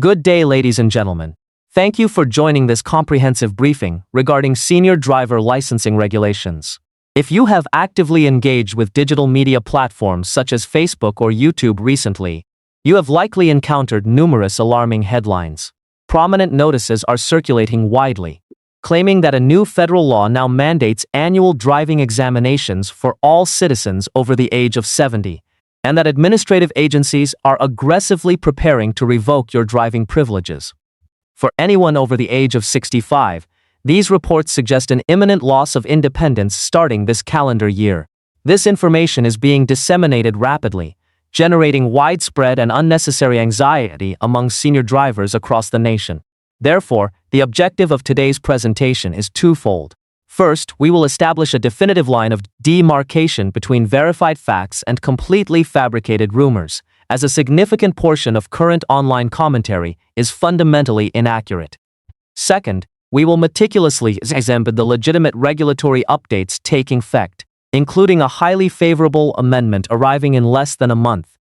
Good day, ladies and gentlemen. Thank you for joining this comprehensive briefing regarding senior driver licensing regulations. If you have actively engaged with digital media platforms such as Facebook or YouTube recently, you have likely encountered numerous alarming headlines. Prominent notices are circulating widely, claiming that a new federal law now mandates annual driving examinations for all citizens over the age of 70, and that administrative agencies are aggressively preparing to revoke your driving privileges. For anyone over the age of 65, these reports suggest an imminent loss of independence starting this calendar year. This information is being disseminated rapidly, generating widespread and unnecessary anxiety among senior drivers across the nation. Therefore, the objective of today's presentation is twofold. First, we will establish a definitive line of demarcation between verified facts and completely fabricated rumors, as a significant portion of current online commentary is fundamentally inaccurate. Second, we will meticulously examine the legitimate regulatory updates taking effect, including a highly favorable amendment arriving in less than a month,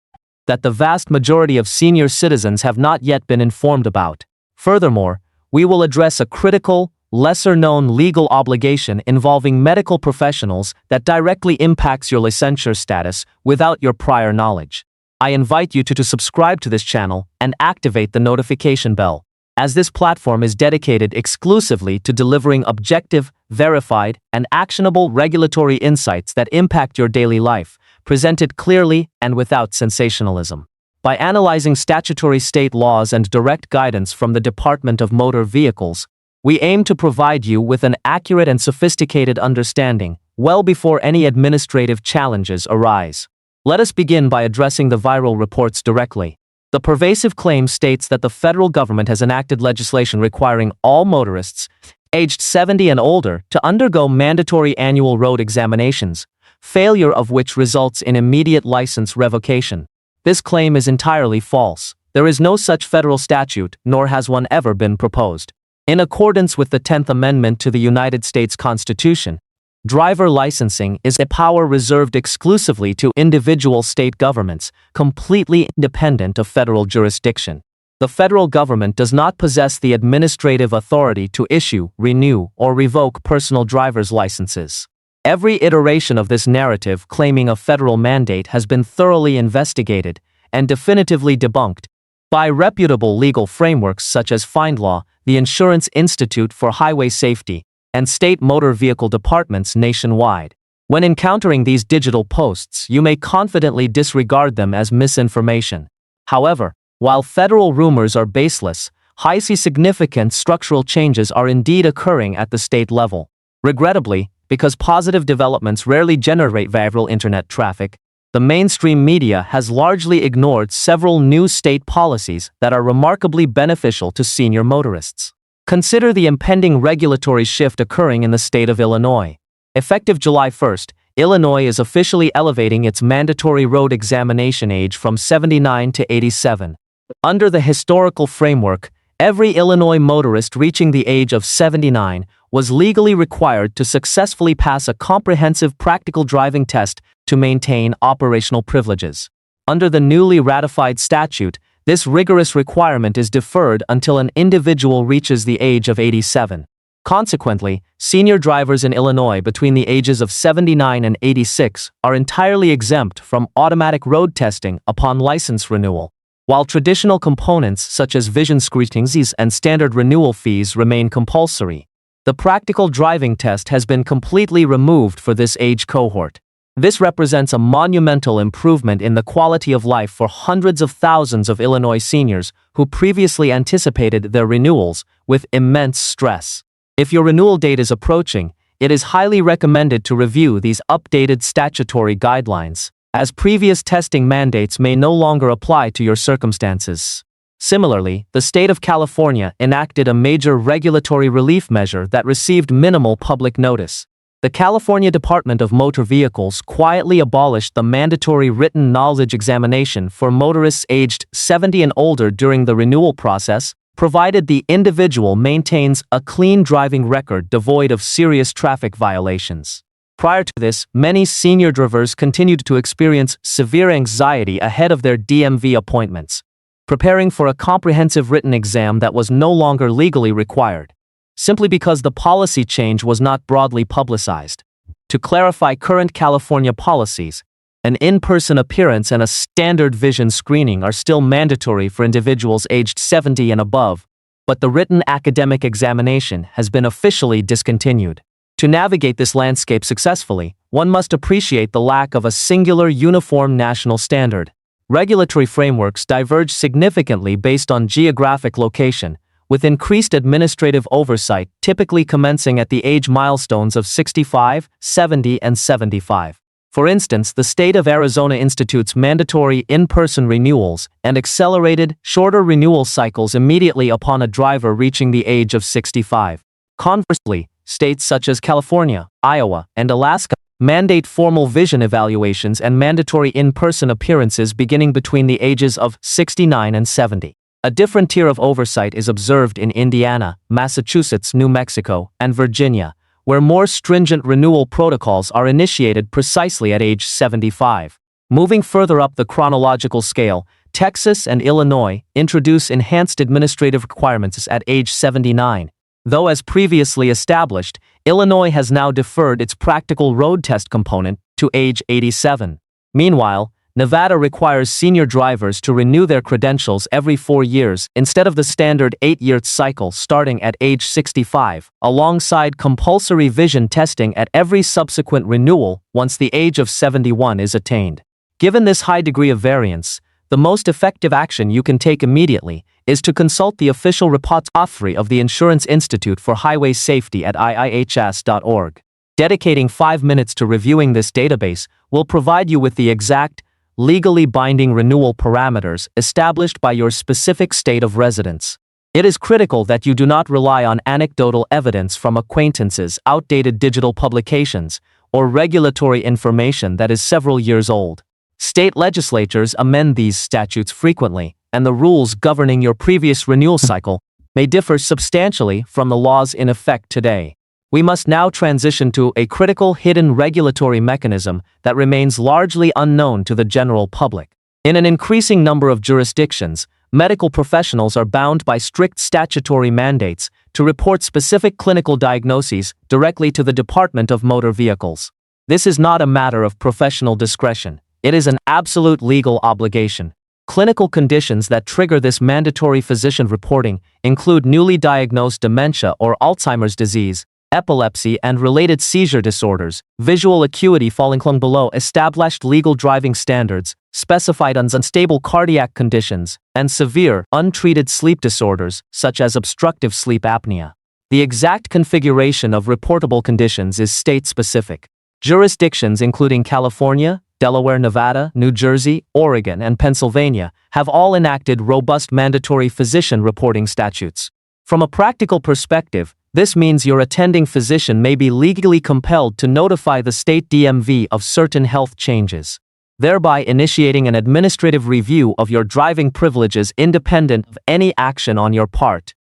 that the vast majority of senior citizens have not yet been informed about. Furthermore, we will address a critical, lesser-known legal obligation involving medical professionals that directly impacts your licensure status without your prior knowledge. I invite you to subscribe to this channel and activate the notification bell, as this platform is dedicated exclusively to delivering objective, verified, and actionable regulatory insights that impact your daily life, presented clearly and without sensationalism. By analyzing statutory state laws and direct guidance from the Department of Motor Vehicles, we aim to provide you with an accurate and sophisticated understanding well before any administrative challenges arise. Let us begin by addressing the viral reports directly. The pervasive claim states that the federal government has enacted legislation requiring all motorists aged 70 and older to undergo mandatory annual road examinations, failure of which results in immediate license revocation. This claim is entirely false. There is no such federal statute, nor has one ever been proposed. In accordance with the 10th Amendment to the United States Constitution, driver licensing is a power reserved exclusively to individual state governments, completely independent of federal jurisdiction. The federal government does not possess the administrative authority to issue, renew, or revoke personal driver's licenses. Every iteration of this narrative claiming a federal mandate has been thoroughly investigated and definitively debunked by reputable legal frameworks such as FindLaw, the Insurance Institute for Highway Safety, and state motor vehicle departments nationwide. When encountering these digital posts, you may confidently disregard them as misinformation. However, while federal rumors are baseless, highly significant structural changes are indeed occurring at the state level. Regrettably, because positive developments rarely generate viral internet traffic, the mainstream media has largely ignored several new state policies that are remarkably beneficial to senior motorists. Consider the impending regulatory shift occurring in the state of Illinois. Effective July 1st, Illinois is officially elevating its mandatory road examination age from 79 to 87. Under the historical framework, every Illinois motorist reaching the age of 79 was legally required to successfully pass a comprehensive practical driving test to maintain operational privileges. Under the newly ratified statute, this rigorous requirement is deferred until an individual reaches the age of 87. Consequently, senior drivers in Illinois between the ages of 79 and 86 are entirely exempt from automatic road testing upon license renewal, while traditional components such as vision scrutinies and standard renewal fees remain compulsory. The practical driving test has been completely removed for this age cohort. This represents a monumental improvement in the quality of life for hundreds of thousands of Illinois seniors who previously anticipated their renewals with immense stress. If your renewal date is approaching, it is highly recommended to review these updated statutory guidelines, as previous testing mandates may no longer apply to your circumstances. Similarly, the state of California enacted a major regulatory relief measure that received minimal public notice. The California Department of Motor Vehicles quietly abolished the mandatory written knowledge examination for motorists aged 70 and older during the renewal process, provided the individual maintains a clean driving record devoid of serious traffic violations. Prior to this, many senior drivers continued to experience severe anxiety ahead of their DMV appointments. preparing for a comprehensive written exam that was no longer legally required, simply because the policy change was not broadly publicized. To clarify current California policies, an in-person appearance and a standard vision screening are still mandatory for individuals aged 70 and above, but the written academic examination has been officially discontinued. To navigate this landscape successfully, one must appreciate the lack of a singular uniform national standard. Regulatory frameworks diverge significantly based on geographic location, with increased administrative oversight typically commencing at the age milestones of 65, 70, and 75. For instance, the state of Arizona institutes mandatory in-person renewals and accelerated, shorter renewal cycles immediately upon a driver reaching the age of 65. Conversely, states such as California, Iowa, and Alaska mandate formal vision evaluations and mandatory in-person appearances beginning between the ages of 69 and 70. A different tier of oversight is observed in Indiana, Massachusetts, New Mexico, and Virginia, where more stringent renewal protocols are initiated precisely at age 75. Moving further up the chronological scale, Texas and Illinois introduce enhanced administrative requirements at age 79. Though as previously established, Illinois has now deferred its practical road test component to age 87. Meanwhile, Nevada requires senior drivers to renew their credentials every 4 years instead of the standard 8-year cycle starting at age 65, alongside compulsory vision testing at every subsequent renewal once the age of 71 is attained. Given this high degree of variance, the most effective action you can take immediately is to consult the official repository of the Insurance Institute for Highway Safety at iihs.org. Dedicating 5 minutes to reviewing this database will provide you with the exact, legally binding renewal parameters established by your specific state of residence. It is critical that you do not rely on anecdotal evidence from acquaintances, outdated digital publications, or regulatory information that is several years old. State legislatures amend these statutes frequently, and the rules governing your previous renewal cycle may differ substantially from the laws in effect today. We must now transition to a critical hidden regulatory mechanism that remains largely unknown to the general public. In an increasing number of jurisdictions, medical professionals are bound by strict statutory mandates to report specific clinical diagnoses directly to the Department of Motor Vehicles. This is not a matter of professional discretion. It is an absolute legal obligation. Clinical conditions that trigger this mandatory physician reporting include newly diagnosed dementia or Alzheimer's disease, epilepsy and related seizure disorders, visual acuity falling below established legal driving standards, specified unstable cardiac conditions, and severe, untreated sleep disorders, such as obstructive sleep apnea. The exact configuration of reportable conditions is state-specific. Jurisdictions including California, Delaware, Nevada, New Jersey, Oregon, and Pennsylvania have all enacted robust mandatory physician reporting statutes. From a practical perspective, this means your attending physician may be legally compelled to notify the state DMV of certain health changes, thereby initiating an administrative review of your driving privileges independent of any action on your part.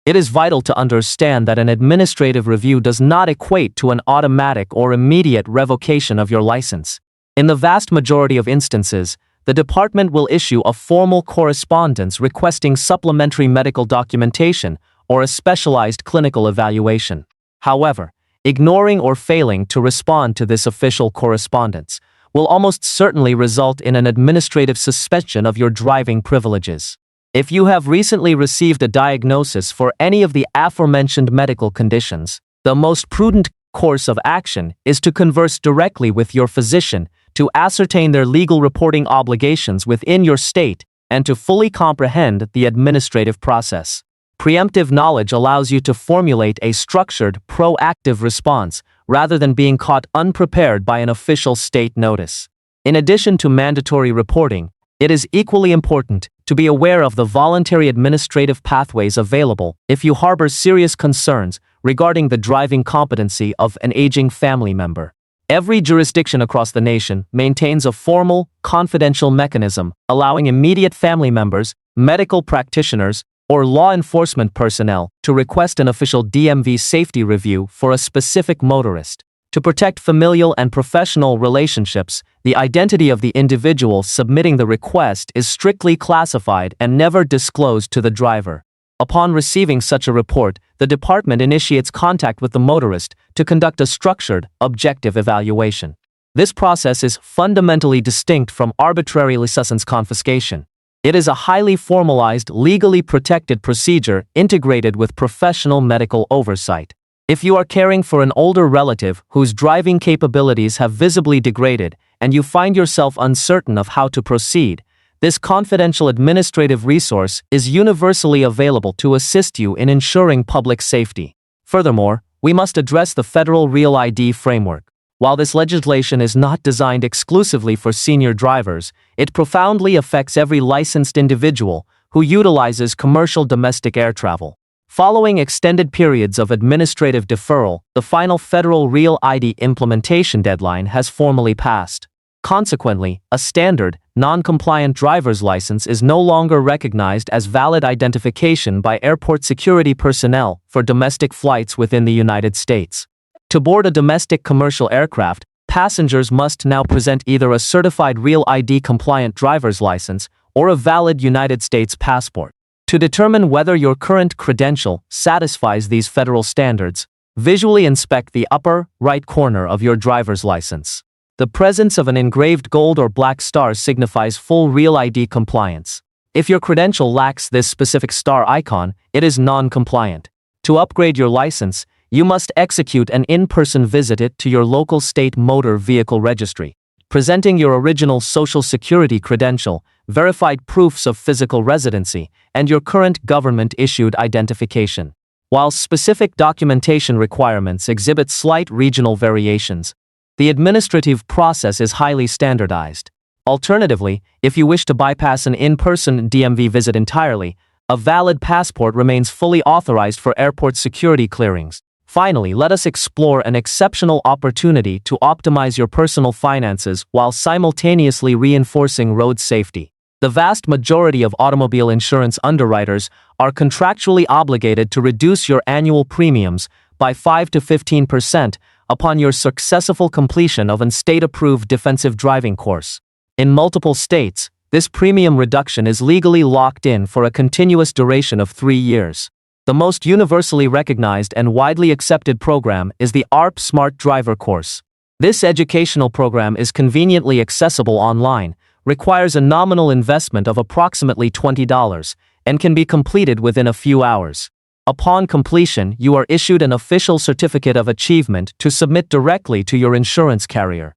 It is vital to understand that an administrative review does not equate to an automatic or immediate revocation of your license. In the vast majority of instances, the department will issue a formal correspondence requesting supplementary medical documentation or a specialized clinical evaluation. However, ignoring or failing to respond to this official correspondence will almost certainly result in an administrative suspension of your driving privileges. If you have recently received a diagnosis for any of the aforementioned medical conditions, the most prudent course of action is to converse directly with your physician to ascertain their legal reporting obligations within your state and to fully comprehend the administrative process. Preemptive knowledge allows you to formulate a structured, proactive response rather than being caught unprepared by an official state notice. In addition to mandatory reporting, it is equally important to be aware of the voluntary administrative pathways available if you harbor serious concerns regarding the driving competency of an aging family member. Every jurisdiction across the nation maintains a formal, confidential mechanism allowing immediate family members, medical practitioners, or law enforcement personnel to request an official DMV safety review for a specific motorist. To protect familial and professional relationships, the identity of the individual submitting the request is strictly classified and never disclosed to the driver. Upon receiving such a report, the department initiates contact with the motorist to conduct a structured, objective evaluation. This process is fundamentally distinct from arbitrary license confiscation. It is a highly formalized, legally protected procedure integrated with professional medical oversight. If you are caring for an older relative whose driving capabilities have visibly degraded and you find yourself uncertain of how to proceed, this confidential administrative resource is universally available to assist you in ensuring public safety. Furthermore, we must address the federal Real ID framework. While this legislation is not designed exclusively for senior drivers, it profoundly affects every licensed individual who utilizes commercial domestic air travel. Following extended periods of administrative deferral, the final federal Real ID implementation deadline has formally passed. Consequently, a standard, non-compliant driver's license is no longer recognized as valid identification by airport security personnel for domestic flights within the United States. To board a domestic commercial aircraft, passengers must now present either a certified Real ID compliant driver's license or a valid United States passport. To determine whether your current credential satisfies these federal standards, visually inspect the upper right corner of your driver's license. The presence of an engraved gold or black star signifies full Real ID compliance. If your credential lacks this specific star icon, it is non-compliant. To upgrade your license, you must execute an in-person visit to your local state motor vehicle registry, presenting your original Social Security credential, verified proofs of physical residency, and your current government-issued identification. While specific documentation requirements exhibit slight regional variations, the administrative process is highly standardized. Alternatively, if you wish to bypass an in-person DMV visit entirely, a valid passport remains fully authorized for airport security clearings. Finally, let us explore an exceptional opportunity to optimize your personal finances while simultaneously reinforcing road safety. The vast majority of automobile insurance underwriters are contractually obligated to reduce your annual premiums by 5 to 15% upon your successful completion of an state-approved defensive driving course. In multiple states, this premium reduction is legally locked in for a continuous duration of 3 years. The most universally recognized and widely accepted program is the ARP Smart Driver course. This educational program is conveniently accessible online, requires a nominal investment of approximately $20, and can be completed within a few hours. Upon completion, you are issued an official certificate of achievement to submit directly to your insurance carrier.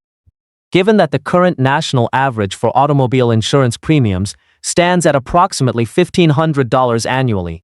Given that the current national average for automobile insurance premiums stands at approximately $1,500 annually,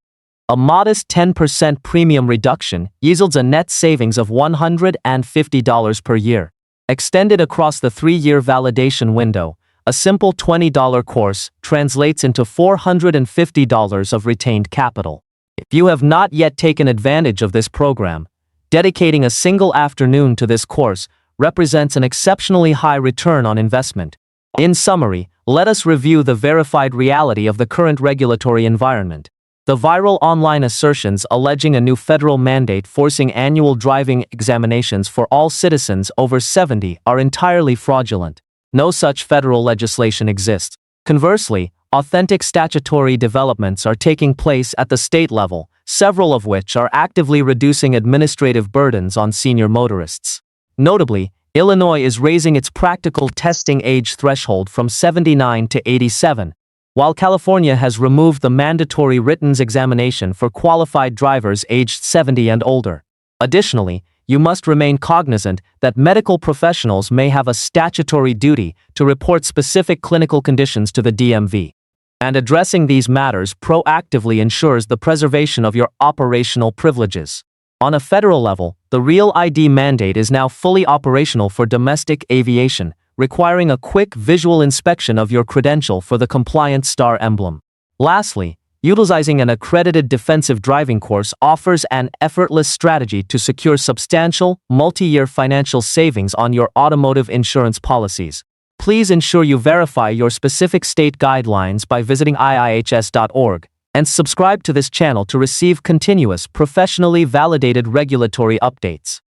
a modest 10% premium reduction yields a net savings of $150 per year. Extended across the 3-year validation window, a simple $20 course translates into $450 of retained capital. If you have not yet taken advantage of this program, dedicating a single afternoon to this course represents an exceptionally high return on investment. In summary, let us review the verified reality of the current regulatory environment. The viral online assertions alleging a new federal mandate forcing annual driving examinations for all citizens over 70 are entirely fraudulent. No such federal legislation exists. Conversely, authentic statutory developments are taking place at the state level, several of which are actively reducing administrative burdens on senior motorists. Notably, Illinois is raising its practical testing age threshold from 79 to 87, while California has removed the mandatory written examination for qualified drivers aged 70 and older. Additionally, you must remain cognizant that medical professionals may have a statutory duty to report specific clinical conditions to the DMV. And addressing these matters proactively ensures the preservation of your operational privileges. On a federal level, the Real ID mandate is now fully operational for domestic aviation, requiring a quick visual inspection of your credential for the compliant star emblem. Lastly, utilizing an accredited defensive driving course offers an effortless strategy to secure substantial, multi-year financial savings on your automotive insurance policies. Please ensure you verify your specific state guidelines by visiting iihs.org and subscribe to this channel to receive continuous, professionally validated regulatory updates.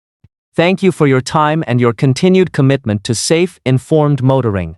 Thank you for your time and your continued commitment to safe, informed motoring.